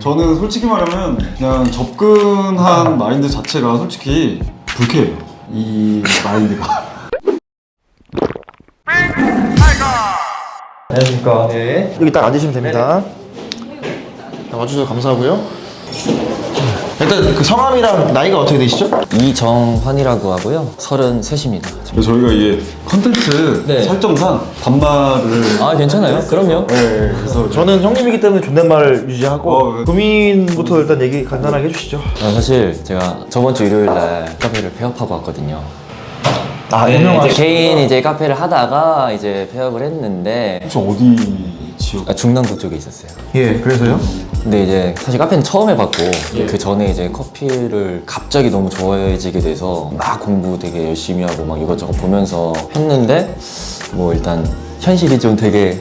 저는 솔직히 말하면 그냥 접근한 마인드 자체가 솔직히 불쾌해요. 이 마인드가. 안녕하십니까. 네. 여기 딱 앉으시면 됩니다. 와주셔서 감사하고요. 일단 그 성함이랑 나이가 어떻게 되시죠? 이정환이라고 하고요. 33입니다. 저희가 이게 컨텐츠 네. 설정상 반말을 아, 괜찮아요? 그럼요. 네, 그래서 저는 형님이기 때문에 존댓말 유지하고 네. 고민부터 일단 얘기 간단하게 해주시죠. 사실 제가 저번 주 일요일 날 카페를 폐업하고 왔거든요. 아, 이제 개인 이제 카페를 하다가 이제 폐업을 했는데 혹시 어디 지역? 중랑구 쪽에 있었어요. 예, 그래서요? 근데 이제 사실 카페는 처음 해봤고 그 전에 이제 커피를 갑자기 너무 좋아해지게 돼서 막 공부 되게 열심히 하고 막 이것저것 보면서 했는데 뭐 일단 현실이 좀 되게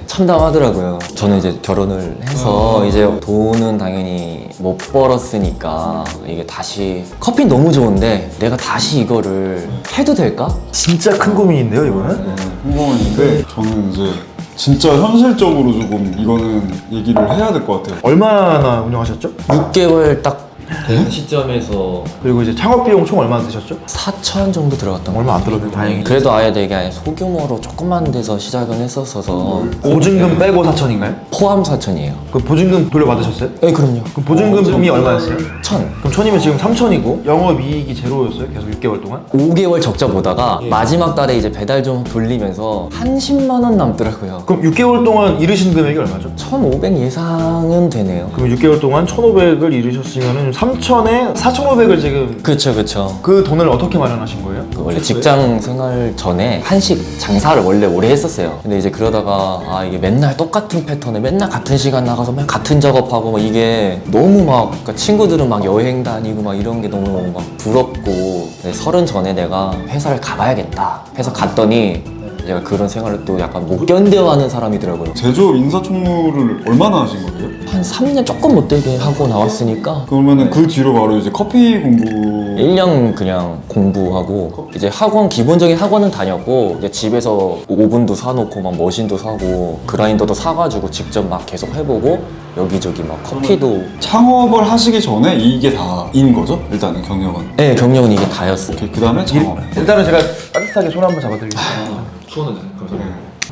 참담하더라고요. 저는 이제 결혼을 해서 이제 돈은 당연히 못 벌었으니까 이게 다시 커피는 너무 좋은데 내가 다시 이거를 해도 될까? 진짜 큰 고민인데요, 이거는? 궁금한데 저는 이제 진짜 현실적으로 조금 이거는 얘기를 해야 될 것 같아요. 얼마나 운영하셨죠? 6개월 딱 된 시점에서 그리고 이제 창업 비용 총 얼마나 드셨죠? 4천 정도 들어갔던 거 얼마 안 들었네, 다행히. 그래도 아예 되게 소규모로 조그만 데서 시작은 했었어서 보증금 빼고 4천인가요? 포함 4천이에요. 그 보증금 돌려받으셨어요? 네, 그럼요. 그럼 보증금이 얼마였어요? 1,000. 그럼 1000이면 지금 3000이고 영업이익이 제로였어요? 계속 6개월 동안? 5개월 적자 보다가 마지막 달에 이제 배달 좀 돌리면서 한 10만 원 남더라고요. 그럼 6개월 동안 잃으신 금액이 얼마죠? 1,500 예상은 되네요. 그럼 6개월 동안 1500을 잃으셨으면 3000에 4500을 지금 그쵸, 그쵸. 그 돈을 어떻게 마련하신 거예요? 그 원래 직장 생활 전에 한식 장사를 원래 오래 했었어요. 근데 이제 그러다가 이게 맨날 똑같은 패턴에 맨날 같은 시간 나가서 맨날 같은 작업하고 막 이게 너무 막 그러니까 친구들은 막 여행 다니고 막 이런 게 너무 막 부럽고 30 전에 내가 회사를 가봐야겠다 해서 갔더니 제가 그런 생활을 또 약간 못 견뎌하는 사람이더라고요. 제조업 인사총무를 얼마나 하신 거예요? 한 3년 조금 못되게 하고 나왔으니까 그러면은 그 뒤로 바로 이제 커피 공부 1년 그냥 공부하고 이제 학원 기본적인 학원은 다녔고 이제 집에서 오븐도 사놓고 막 머신도 사고 그라인더도 사가지고 직접 막 계속 해보고 여기저기 막 커피도 창업을 하시기 전에 이게 다인 거죠? 일단은 경력은. 네, 경력은 이게 다였어요. 오케이, 그 다음에 창업. 일단은 제가 따뜻하게 손 한번 잡아드리겠습니다.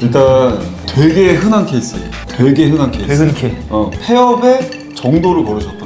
일단 되게 흔한 케이스예요. 되게 흔한 케이스. 대흔케 폐업의 정도를 걸으셨다.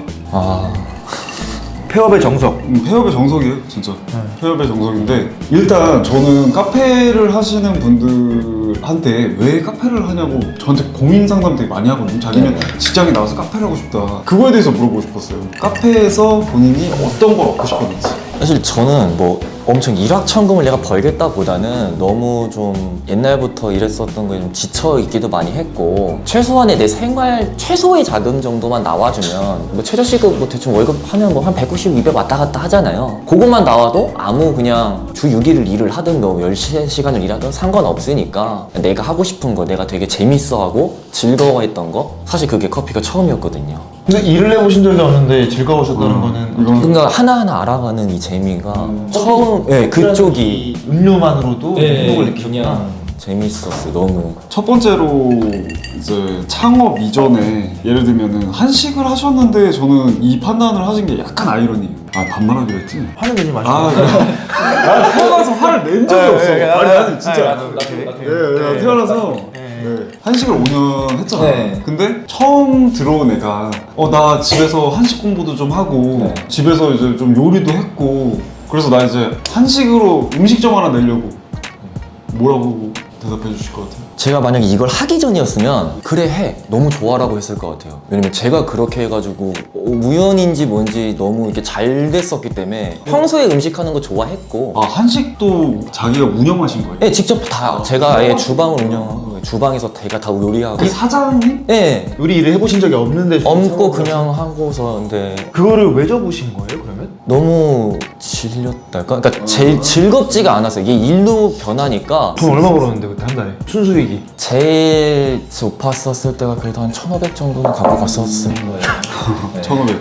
폐업의 정석. 폐업의 정석이에요, 진짜. 폐업의 정석인데 일단 저는 카페를 하시는 분들한테 왜 카페를 하냐고 저한테 고민 상담 되게 많이 하거든요. 자기는 직장에 나가서 카페를 하고 싶다. 그거에 대해서 물어보고 싶었어요. 카페에서 본인이 어떤 걸 얻고 싶었는지. 사실 저는 뭐 엄청 일확천금을 내가 벌겠다 보다는 너무 좀 옛날부터 일했었던 거에 좀 지쳐 있기도 많이 했고 최소한의 내 생활 최소의 자금 정도만 나와주면 뭐 최저시급 뭐 대충 월급 하면 뭐 한 190, 200 왔다 갔다 하잖아요. 그것만 나와도 아무 그냥 주 6일을 일을 하든 뭐 10시간을 일하든 상관없으니까 내가 하고 싶은 거 내가 되게 재밌어하고 즐거워했던 거 사실 그게 커피가 처음이었거든요. 근데 일을 해보신 적이 없는데 즐거우셨다는 거는 이건 그러니까 하나하나 알아가는 이 재미가 처음 그쪽이 음료만으로도 행복을 느끼셨구나. 재밌었어요. 너무. 첫 번째로 이제 창업 이전에 예를 들면은 한식을 하셨는데 저는 이 판단을 하신 게 약간 아이러니해요. 반말하기로 했지? 화는 내지 마시고. 나 태어나서 화를 낸 적이 없어. 아니 나는 진짜. 나도 나 태어나서 한식을 5년 했잖아. 네. 근데 처음 들어온 애가 나 집에서 한식 공부도 좀 하고 집에서 이제 좀 요리도 했고 그래서 나 이제 한식으로 음식점 하나 내려고 뭐라고 대답해 주실 것 같아요? 제가 만약에 이걸 하기 전이었으면 그래 해 너무 좋아라고 했을 것 같아요. 왜냐면 제가 그렇게 해가지고 우연인지 뭔지 너무 이렇게 잘 됐었기 때문에 평소에 음식하는 거 좋아했고 한식도 자기가 운영하신 거예요? 네, 직접 다 제가 아예 주방을 운영하고 주방에서 제가 다 요리하고 그 사장님? 네, 요리 일을 해보신 적이 없는데 엄고 그냥 하고서 근데 그거를 왜 접으신 거예요 그러면? 너무 질렸달까? 그러니까 제일 즐겁지가 않았어요. 이게 일로 변하니까 돈 얼마 벌었는데 그때 한 달에? 순수익이 제일 높았었을 때가 그래도 한 1,500 정도는 갖고 갔었을 거예요. 1500.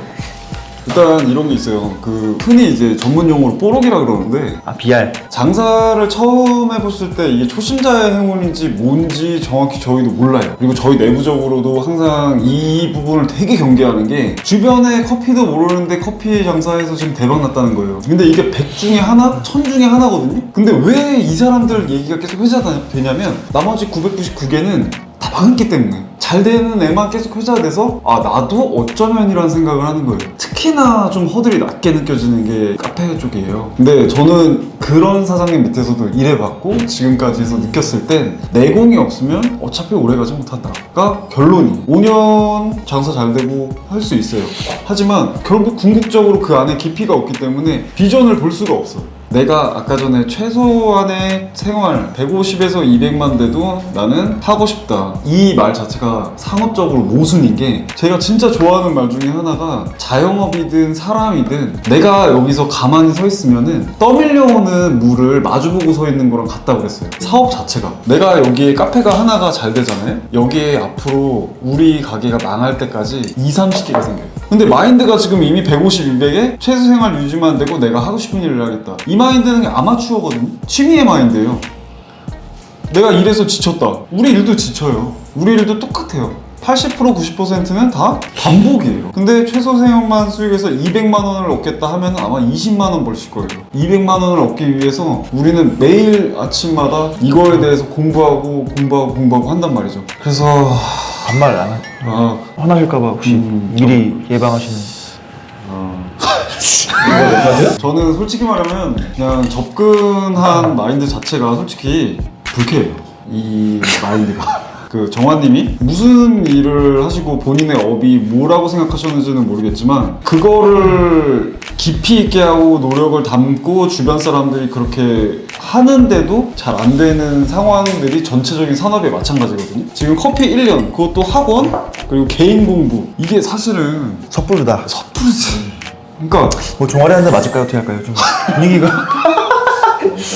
일단 이런 게 있어요. 그 흔히 이제 전문 용어로 뽀록이라 그러는데 아 BR. 장사를 처음 해봤을 때 이게 초심자의 행운인지 뭔지 정확히 저희도 몰라요. 그리고 저희 내부적으로도 항상 이 부분을 되게 경계하는 게 주변에 커피도 모르는데 커피 장사해서 지금 대박 났다는 거예요. 근데 이게 100 중에 하나, 1000 중에 하나거든요. 근데 왜 이 사람들 얘기가 계속 회자되냐면 나머지 999개는 다 망했기 때문에 잘 되는 애만 계속 회자돼서 아 나도 어쩌면이라는 생각을 하는 거예요. 특히나 좀 허들이 낮게 느껴지는 게 카페 쪽이에요. 근데 저는 그런 사장님 밑에서도 일해봤고 지금까지 해서 느꼈을 땐 내공이 없으면 어차피 오래가지 못한다가 결론이 5년 장사 잘 되고 할 수 있어요. 하지만 결국 궁극적으로 그 안에 깊이가 없기 때문에 비전을 볼 수가 없어요. 내가 아까 전에 최소한의 생활 150에서 200만 돼도 나는 하고 싶다 이 말 자체가 상업적으로 모순인 게 제가 진짜 좋아하는 말 중에 하나가 자영업이든 사람이든 내가 여기서 가만히 서 있으면은 떠밀려오는 물을 마주보고 서 있는 거랑 같다고 그랬어요. 사업 자체가 내가 여기에 카페가 하나가 잘 되잖아요. 여기에 앞으로 우리 가게가 망할 때까지 20-30개가 생겨요. 근데 마인드가 지금 이미 150, 200에 최소 생활 유지만 되고 내가 하고 싶은 일을 하겠다. 이 마인드는 아마추어거든요. 취미의 마인드예요. 내가 일해서 지쳤다. 우리 일도 지쳐요. 우리 일도 똑같아요. 80% 90%는 다 반복이에요. 근데 최소 생활만 수익에서 200만 원을 얻겠다 하면 아마 20만 원 벌실 거예요. 200만 원을 얻기 위해서 우리는 매일 아침마다 이거에 대해서 공부하고 한단 말이죠. 그래서 반말 안 하. 화나실까봐 혹시 미리 예방하시는. 저는 솔직히 말하면 그냥 접근한 마인드 자체가 솔직히 불쾌해요. 이 마인드가. 그 정화님이 무슨 일을 하시고 본인의 업이 뭐라고 생각하셨는지는 모르겠지만 그거를 깊이 있게 하고 노력을 담고 주변 사람들이 그렇게 하는데도 잘 안 되는 상황들이 전체적인 산업에 마찬가지거든요. 지금 커피 1년 그것도 학원 그리고 개인 공부 이게 사실은 섣부르다. 섣부르지. 그러니까 뭐 종아리 한 대 맞을까요? 어떻게 할까요? 좀 분위기가.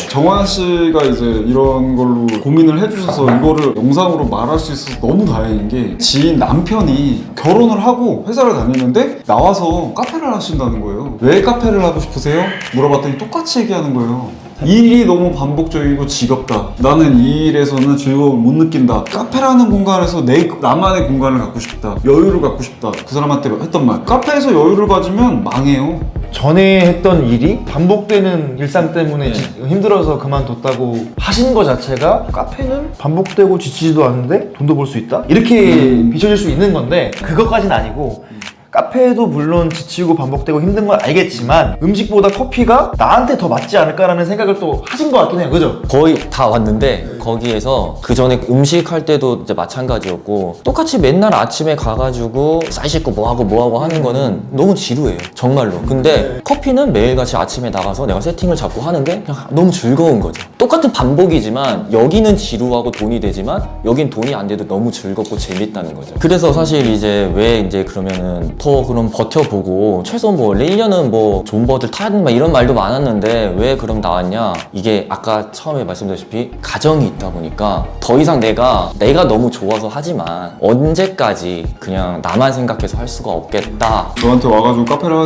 정환 씨가 이제 이런 걸로 고민을 해주셔서 이거를 영상으로 말할 수 있어서 너무 다행인 게 지인 남편이 결혼을 하고 회사를 다니는데 나와서 카페를 하신다는 거예요. 왜 카페를 하고 싶으세요? 물어봤더니 똑같이 얘기하는 거예요. 이 일이 너무 반복적이고 지겹다. 나는 이 일에서는 즐거움을 못 느낀다. 카페라는 공간에서 나만의 공간을 갖고 싶다. 여유를 갖고 싶다. 그 사람한테 했던 말. 카페에서 여유를 가지면 망해요. 전에 했던 일이 반복되는 일상 때문에 힘들어서 그만뒀다고 하신 거 자체가 카페는 반복되고 지치지도 않는데 돈도 벌 수 있다? 이렇게 비춰질 수 있는 건데 그것까지는 아니고 카페도 물론 지치고 반복되고 힘든 건 알겠지만 음식보다 커피가 나한테 더 맞지 않을까라는 생각을 또 하신 것 같긴 해요. 그죠? 거의 다 왔는데 거기에서 그 전에 음식 할 때도 이제 마찬가지였고 똑같이 맨날 아침에 가가지고 쌀 씻고 뭐하고 하는 거는 너무 지루해요. 정말로. 근데 커피는 매일같이 아침에 나가서 내가 세팅을 잡고 하는데 그냥 너무 즐거운 거죠. 똑같은 반복이지만 여기는 지루하고 돈이 되지만 여긴 돈이 안 돼도 너무 즐겁고 재밌다는 거죠. 그래서 사실 이제 왜 이제 그러면은 더 그럼 버텨보고 최소 뭐 원래 1년은 뭐 존버들 타는 막 이런 말도 많았는데 왜 그럼 나왔냐. 이게 아까 처음에 말씀드렸다시피 가정이 있다 보니까 더 이상 내가 너무 좋아서 하지만 언제까지 그냥 나만 생각해서 할 수가 없겠다. 저한테 와가지고 카페를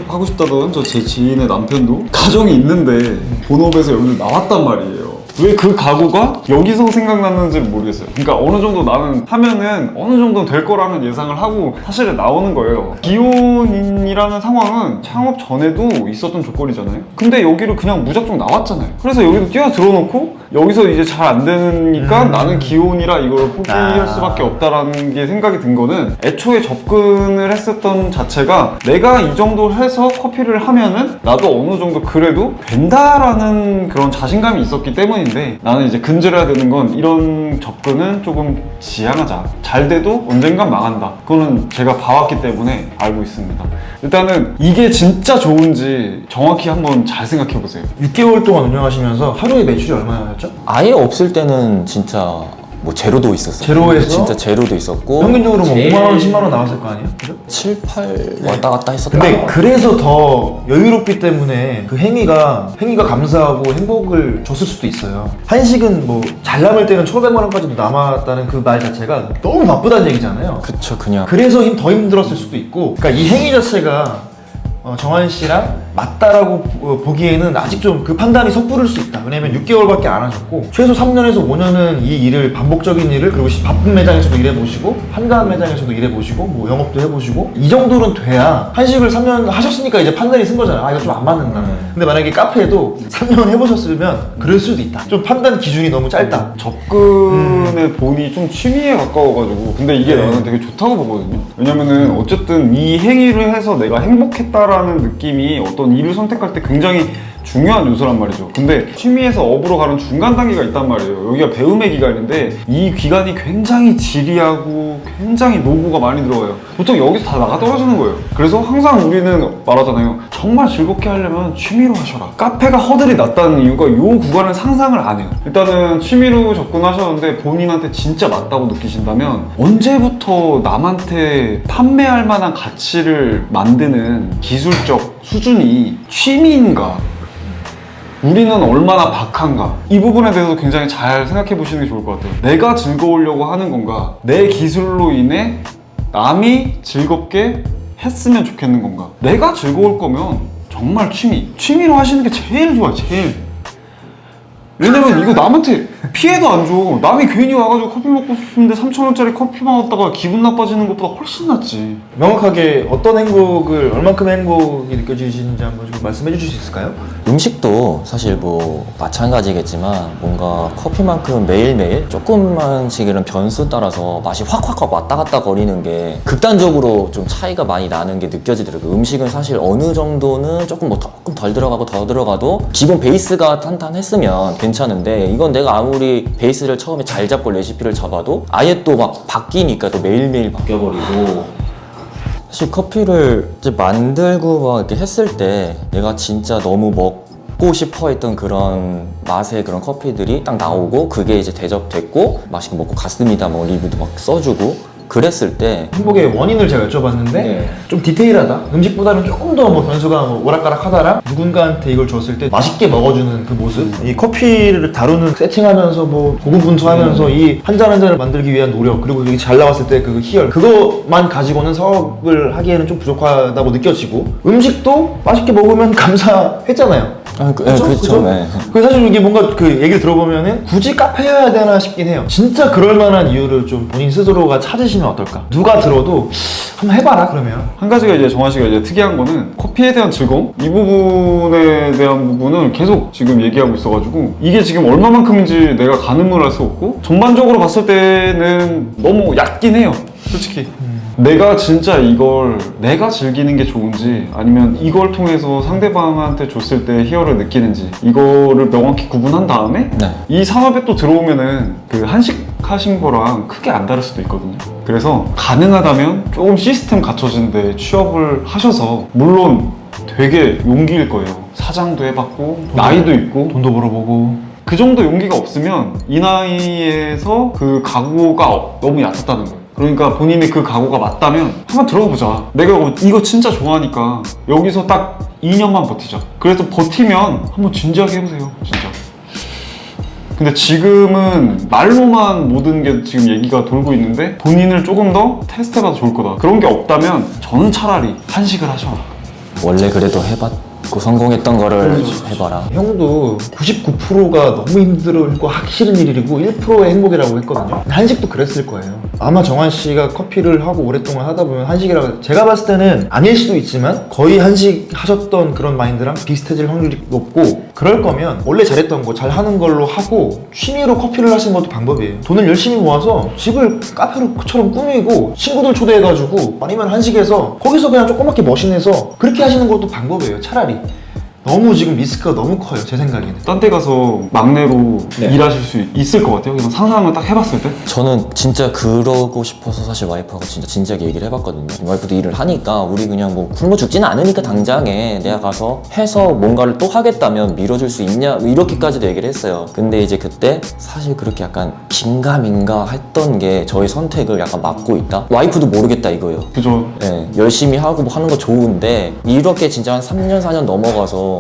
하고 싶다던 저 제 지인의 남편도 가정이 있는데 본업에서 여기를 나왔단 말이에요. 왜 그 각오가 여기서 생각났는지를 모르겠어요. 그러니까 어느 정도 나는 하면은 어느 정도 될 거라는 예상을 하고 사실은 나오는 거예요. 기혼인이라는 상황은 창업 전에도 있었던 조건이잖아요. 근데 여기를 그냥 무작정 나왔잖아요. 그래서 여기도 뛰어들어놓고 여기서 이제 잘 안 되니까 나는 기혼이라 이걸 포기할 수밖에 없다라는 게 생각이 든 거는 애초에 접근을 했었던 자체가 내가 이 정도 해서 커피를 하면은 나도 어느 정도 그래도 된다라는 그런 자신감이 있었기 때문인데 나는 이제 근절해야 되는 건 이런 접근은 조금 지양하자. 잘 돼도 언젠간 망한다. 그거는 제가 봐왔기 때문에 알고 있습니다. 일단은 이게 진짜 좋은지 정확히 한번 잘 생각해 보세요. 6개월 동안 운영하시면서 하루에 매출이 얼마였죠? 아예 없을 때는 진짜 뭐 제로도 있었어요. 제로에서? 진짜 제로도 있었고 평균적으로 뭐 5만원, 10만원 나왔을 거 아니에요? 그죠? 7, 8 왔다 갔다 했었다. 근데 그래서 더 여유롭기 때문에 그 행위가 감사하고 행복을 줬을 수도 있어요. 한식은 뭐 잘 남을 때는 1,500만원까지도 남았다는 그 말 자체가 너무 바쁘다는 얘기잖아요. 그쵸. 그냥 그래서 더 힘들었을 수도 있고, 그러니까 이 행위 자체가 정한 씨랑 맞다라고 보기에는 아직 좀 그 판단이 섣부를 수 있다. 왜냐면 6개월밖에 안 하셨고 최소 3년에서 5년은 이 일을 반복적인 일을 그리고 바쁜 매장에서도 일해보시고 한가한 매장에서도 일해보시고 뭐 영업도 해보시고 이 정도는 돼야 한식을 3년 하셨으니까 이제 판단이 쓴 거잖아. 아 이거 좀 안 맞는다. 근데 만약에 카페도 3년 해보셨으면 그럴 수도 있다. 좀 판단 기준이 너무 짧다. 접근의 본이 좀 취미에 가까워가지고 근데 이게 나는 되게 좋다고 보거든요. 왜냐면은 어쨌든 이 행위를 해서 내가 행복했다라는 느낌이 어떤 일을 선택할 때 굉장히 중요한 요소란 말이죠. 근데 취미에서 업으로 가는 중간 단계가 있단 말이에요. 여기가 배움의 기간인데 이 기간이 굉장히 지리하고 굉장히 노고가 많이 들어가요. 보통 여기서 다 나가 떨어지는 거예요. 그래서 항상 우리는 말하잖아요. 정말 즐겁게 하려면 취미로 하셔라. 카페가 허들이 낮다는 이유가 이 구간을 상상을 안 해요. 일단은 취미로 접근하셨는데 본인한테 진짜 맞다고 느끼신다면 언제부터 남한테 판매할 만한 가치를 만드는 기술적 수준이 취미인가? 우리는 얼마나 박한가? 이 부분에 대해서 굉장히 잘 생각해 보시는 게 좋을 것 같아요. 내가 즐거우려고 하는 건가? 내 기술로 인해 남이 즐겁게 했으면 좋겠는 건가? 내가 즐거울 거면 정말 취미로 하시는 게 제일 좋아요. 제일. 왜냐면 이거 남한테 피해도 안 줘. 남이 괜히 와가지고 커피 먹고 싶은데 3,000원짜리 커피만 먹다가 기분 나빠지는 것보다 훨씬 낫지. 명확하게 어떤 행복을 얼만큼의 행복이 느껴지시는지 한번 좀 말씀해 주실 수 있을까요? 음식도 사실 뭐 마찬가지겠지만 뭔가 커피만큼 매일매일 조금만씩 이런 변수 따라서 맛이 확 왔다 갔다 거리는 게 극단적으로 좀 차이가 많이 나는 게 느껴지더라고요. 음식은 사실 어느 정도는 조금 덜 들어가고 더 들어가도 기본 베이스가 탄탄했으면 괜찮은데 이건 내가 아무리 베이스를 처음에 잘 잡고 레시피를 잡아도 아예 또 막 바뀌니까 또 매일매일 바뀌어버리고 사실 커피를 이제 만들고 막 이렇게 했을 때 내가 진짜 너무 먹고 싶어 했던 그런 맛의 그런 커피들이 딱 나오고 그게 이제 대접됐고 맛있게 먹고 갔습니다 뭐 리뷰도 막 써주고 그랬을 때 행복의 원인을 제가 여쭤봤는데 네. 좀 디테일하다. 음식보다는 조금 더 뭐 변수가 뭐 오락가락하다라 누군가한테 이걸 줬을 때 맛있게 먹어주는 그 모습. 이 커피를 다루는 세팅하면서 뭐 고군분투하면서 이 한 잔 한 잔을 만들기 위한 노력 그리고 이게 잘 나왔을 때 그 희열 그것만 가지고는 사업을 하기에는 좀 부족하다고 느껴지고 음식도 맛있게 먹으면 감사했잖아요. 그렇죠. 네. 그 사실 이게 뭔가 그 얘기를 들어보면은 굳이 카페여야 되나 싶긴 해요. 진짜 그럴 만한 이유를 좀 본인 스스로가 찾으시면 어떨까? 누가 들어도 한번 해봐라 그러면. 한 가지가 이제 정한 씨가 이제 특이한 거는 커피에 대한 즐거움? 이 부분에 대한 부분을 계속 지금 얘기하고 있어가지고 이게 지금 얼마만큼인지 내가 가늠을 할 수 없고 전반적으로 봤을 때는 너무 얕긴 해요. 솔직히. 내가 진짜 이걸 내가 즐기는 게 좋은지 아니면 이걸 통해서 상대방한테 줬을 때 희열을 느끼는지 이거를 명확히 구분한 다음에 네. 이 산업에 또 들어오면은 그 한식 하신 거랑 크게 안 다를 수도 있거든요. 그래서 가능하다면 조금 시스템 갖춰진 데 취업을 하셔서 물론 되게 용기일 거예요. 사장도 해봤고 나이도 있고 돈도 벌어보고 그 정도 용기가 없으면 이 나이에서 그 각오가 너무 얕았다는 거예요. 그러니까 본인의 그 각오가 맞다면 한번 들어보자. 내가 이거 진짜 좋아하니까 여기서 딱 2년만 버티자. 그래서 버티면 한번 진지하게 해보세요. 진짜. 근데 지금은 말로만 모든 게 지금 얘기가 돌고 있는데 본인을 조금 더 테스트해봐도 좋을 거다. 그런 게 없다면 저는 차라리 한식을 하셔라. 원래 그래도 해봤고 성공했던 거를 해봐라. 형도 99%가 너무 힘들고 하기 싫은 일이고 1%의 행복이라고 했거든요. 한식도 그랬을 거예요. 아마 정한 씨가 커피를 하고 오랫동안 하다 보면 한식이라고 제가 봤을 때는 아닐 수도 있지만 거의 한식 하셨던 그런 마인드랑 비슷해질 확률이 높고 그럴 거면 원래 잘했던 거 잘하는 걸로 하고 취미로 커피를 하시는 것도 방법이에요. 돈을 열심히 모아서 집을 카페로처럼 꾸미고 친구들 초대해가지고 아니면 한식에서 거기서 그냥 조그맣게 머신해서 그렇게 하시는 것도 방법이에요. 차라리 너무 지금 리스크가 너무 커요. 제 생각에는. 딴 데 가서 막내로 일하실 수 있을 것 같아요. 그냥 상상을 딱 해봤을 때. 저는 진짜 그러고 싶어서 사실 와이프하고 진짜 진지하게 얘기를 해봤거든요. 와이프도 일을 하니까 우리 그냥 뭐 굶어 죽지는 않으니까 당장에 내가 가서 해서 뭔가를 또 하겠다면 밀어줄 수 있냐 이렇게까지도 얘기를 했어요. 근데 이제 그때 사실 그렇게 약간 긴가민가 했던 게 저의 선택을 약간 막고 있다? 와이프도 모르겠다 이거예요. 그죠. 네, 열심히 하고 뭐 하는 거 좋은데 이렇게 진짜 한 3년 4년 넘어가서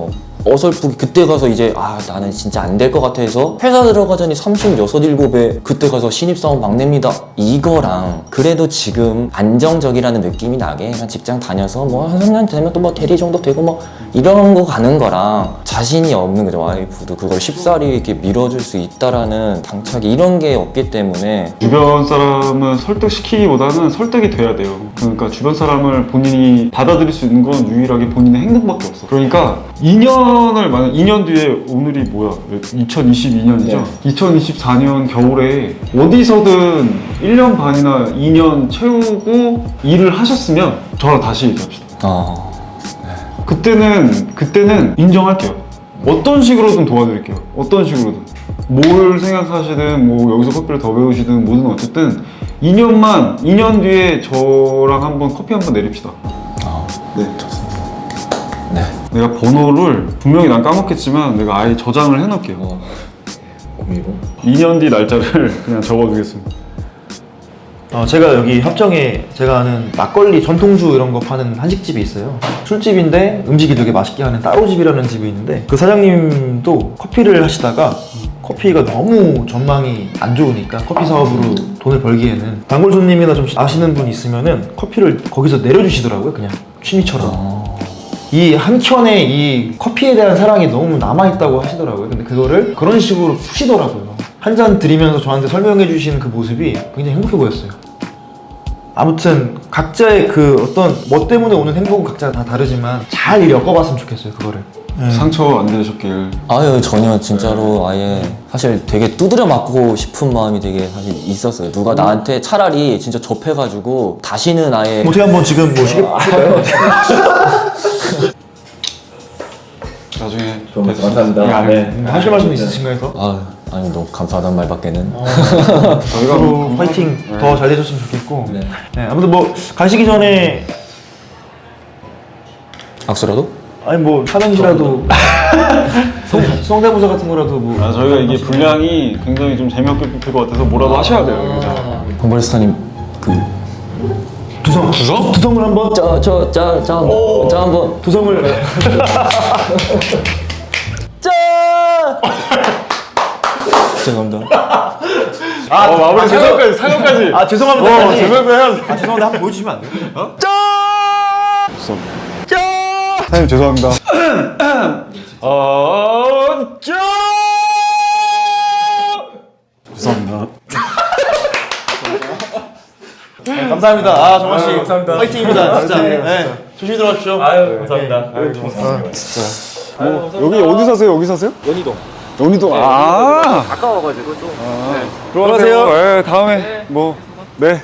어설프게 그때 가서 이제 아 나는 진짜 안 될 것 같아 해서 회사 들어가자니 36, 7에 그때 가서 신입사원 막 냅니다. 이거랑 그래도 지금 안정적이라는 느낌이 나게 그냥 직장 다녀서 뭐 한 3년 되면 또 뭐 대리 정도 되고 뭐 이런 거 가는 거랑 자신이 없는 거죠. 와이프도 그걸 쉽사리 이렇게 밀어줄 수 있다라는 당착이 이런 게 없기 때문에 주변 사람은 설득시키기보다는 설득이 돼야 돼요. 그러니까 주변 사람을 본인이 받아들일 수 있는 건 유일하게 본인의 행동밖에 없어. 그러니까 2년을 만약 2년 뒤에 오늘이 뭐야? 2022년이죠? 네. 2024년 겨울에 어디서든 1년 반이나 2년 채우고 일을 하셨으면 저랑 다시 얘기합시다. 그때는 인정할게요. 어떤 식으로든 도와드릴게요. 어떤 식으로든. 뭘 생각하시든 뭐 여기서 커피를 더 배우시든 뭐든 어쨌든 2년 뒤에 저랑 한번 커피 한번 내립시다. 네, 좋습니다. 네. 내가 번호를 분명히 난 까먹겠지만 내가 아예 저장을 해놓을게요. 2년 뒤 날짜를 그냥 적어두겠습니다. 제가 여기 합정에 제가 아는 막걸리 전통주 이런 거 파는 한식집이 있어요. 술집인데 음식이 되게 맛있게 하는 따로집이라는 집이 있는데 그 사장님도 커피를 하시다가 커피가 너무 전망이 안 좋으니까 커피 사업으로 돈을 벌기에는 단골 손님이나 좀 아시는 분 있으면은 커피를 거기서 내려주시더라고요. 그냥 취미처럼. 이 한켠에 이 커피에 대한 사랑이 너무 남아있다고 하시더라고요. 근데 그거를 그런 식으로 푸시더라고요. 한 잔 드리면서 저한테 설명해 주시는 그 모습이 굉장히 행복해 보였어요. 아무튼 각자의 그 어떤 뭐 때문에 오는 행복은 각자 다 다르지만 잘 엮어봤으면 좋겠어요. 그거를. 상처 안 되셨길. 아유 전혀 진짜로 아예 사실 되게 두드려 맞고 싶은 마음이 되게 사실 있었어요. 누가 나한테 차라리 진짜 접해가지고 다시는 아예 어떻게 한번 지금 뭐 시계 하실까요? 나중에 감사합니다. 네. 하실 말씀 있으신가요? 더? 아니 너무 감사하다는 말밖에는 저희가 서로 화이팅 더 잘 되셨으면 좋겠고 네. 네, 아무튼 뭐 가시기 전에 악수라도? 아니 뭐 사명시라도 성대모사 같은 거라도 뭐 저희가 이게 분량이 굉장히 좀 재미없게 뽑힐 것 같아서 뭐라도 하셔야 돼요. 황벌스타님 그 두성을 한번 자 한번 두성을 죄송합니다. 마무리 사과까지. 죄송합니다. 죄송합니다. 죄송한데 한번 보여주시면 안 돼요? 사장님 죄송합니다. 죄송합니다. 네, 감사합니다. 정말씨 감사합니다. 화이팅입니다. 진짜. 네. 조심히 들어가십시오. 아유 감사합니다. 여기 어디 사세요? 여기 사세요? 연희동. 연희동. 가까워가지고 좀. 들어가세요. 네, 다음에 뭐 네.